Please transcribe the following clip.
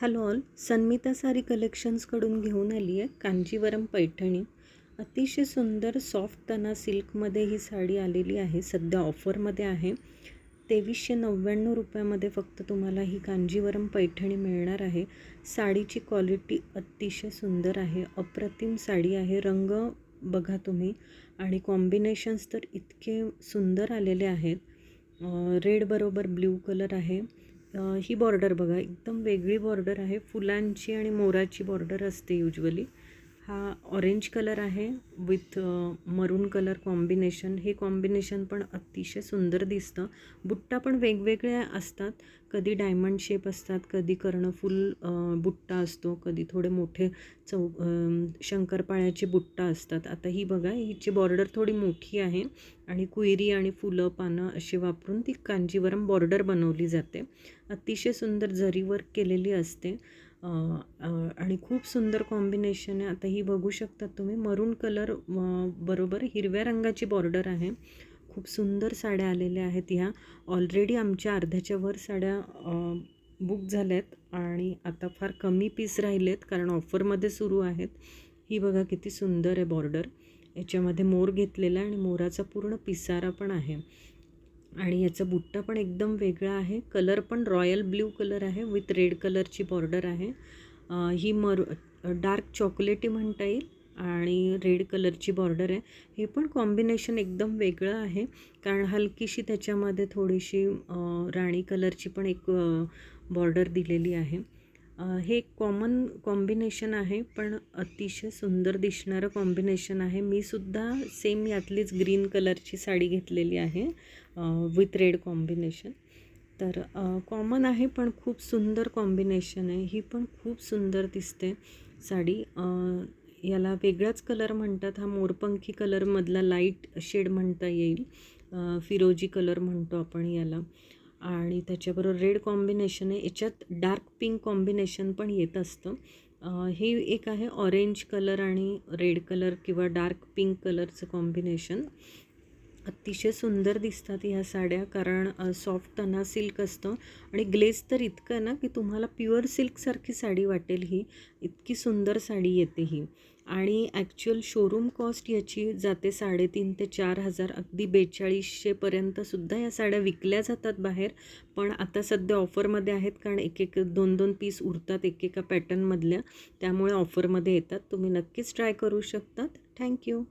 Hello all, Sanmita सारी कलेक्शन्सकडून घेऊन आली आहे कांजीवरम पैठणी. अतिशय सुंदर सॉफ्ट तना सिल्कमध्ये ही साडी आलेली आहे. सध्या ऑफरमध्ये आहे. 2399 रुपयामध्ये फक्त तुम्हाला ही कांजीवरम पैठणी मिळणार आहे. साडीची क्वालिटी अतिशय सुंदर आहे. अप्रतिम साडी आहे. रंग बघा तुम्ही आणि कॉम्बिनेशन्स तर इतके सुंदर आलेले आहेत. रेड बरोबर ब्ल्यू कलर आहे. ही बॉर्डर बघा, एकदम वेगळी बॉर्डर आहे. फुलांची आणि मोराची बॉर्डर असते युजली. हा ऑरेंज कलर आहे विथ मरून कलर कॉम्बिनेशन. हे कॉम्बिनेशन पण अतिशय सुंदर दिसतं. बुट्टा पण वेगवेगळे असतात. कधी डायमंड शेप असतात, कधी कर्णफूल बुट्टा असतो, कधी थोडे मोठे शंकरपाळ्याचे बुट्टा असतात. आता ही बघा, हिची बॉर्डर थोडी मोठी आहे आणि कुयरी आणि फुलं पानं अशी वापरून ती कांजीवरम बॉर्डर बनवली जाते. अतिशय सुंदर जरी वर्क केलेली असते आणि खूप सुंदर कॉम्बिनेशन आहे. आता ही बघू शकता तुम्ही, मरून कलर बरोबर हिरव्या रंगाची बॉर्डर आहे. खूप सुंदर साड्या आलेल्या आहेत. ह्या ऑलरेडी आमच्या अर्ध्याच्या वर साड्या बुक झाल्यात आणि आता फार कमी पीस राहिलेत कारण ऑफरमध्ये सुरू आहेत. ही बघा किती सुंदर आहे बॉर्डर. याच्यामध्ये मोर घेतलेला आणि मोराचा पूर्ण पिसारा पण आहे आणि याचा बुट्टा पण एकदम वेगळा आहे. कलर पण रॉयल ब्ल्यू कलर आहे विथ रेड कलरची बॉर्डर आहे. ही डार्क चॉकलेटी म्हणता येईल आणि रेड कलरची बॉर्डर आहे. हे पण कॉम्बिनेशन एकदम वेगळं आहे कारण हलकीशी त्याच्यामध्ये थोडीशी राणी कलरची पण एक बॉर्डर दिलेली आहे. हे कॉमन कॉम्बिनेशन आहे पण अतिशय सुंदर दिसणारं कॉम्बिनेशन आहे. मी सुद्धा सेम यातलीच ग्रीन कलरची साडी घेतलेली आहे विथ रेड कॉम्बिनेशन. तर कॉमन आहे पण खूप सुंदर कॉम्बिनेशन आहे. ही पण खूप सुंदर दिसते साडी. याला वेगळाच कलर म्हणतात. हा मोरपंखी कलरमधला लाईट शेड म्हणता येईल. फिरोजी कलर म्हणतो आपण याला आणि त्याच्याबरोबर रेड कॉम्बिनेशन आहे. याच्यात डार्क पिंक कॉम्बिनेशन पण येत असतं. हे एक आहे ऑरेंज कलर आणि रेड कलर किंवा डार्क पिंक कलरचं कॉम्बिनेशन. अतिशय सुंदर दिसतात ह्या साड्या कारण सॉफ्ट तना सिल्क असतं आणि ग्लेज तर इतकं आहे ना की तुम्हाला प्युअर सिल्कसारखी साडी वाटेल. ही इतकी सुंदर साडी येते ही. आणि ॲक्च्युअल शोरूम कॉस्ट याची जाते 3,500 ते 4,000, अगदी 4200पर्यंतसुद्धा या साड्या विकल्या जातात बाहेर. पण आता सध्या ऑफरमध्ये आहेत कारण एक 2-2 पीस उरतात एकेका पॅटर्नमधल्या, त्यामुळे ऑफरमध्ये येतात. तुम्ही नक्कीच ट्राय करू शकतात. थँक्यू.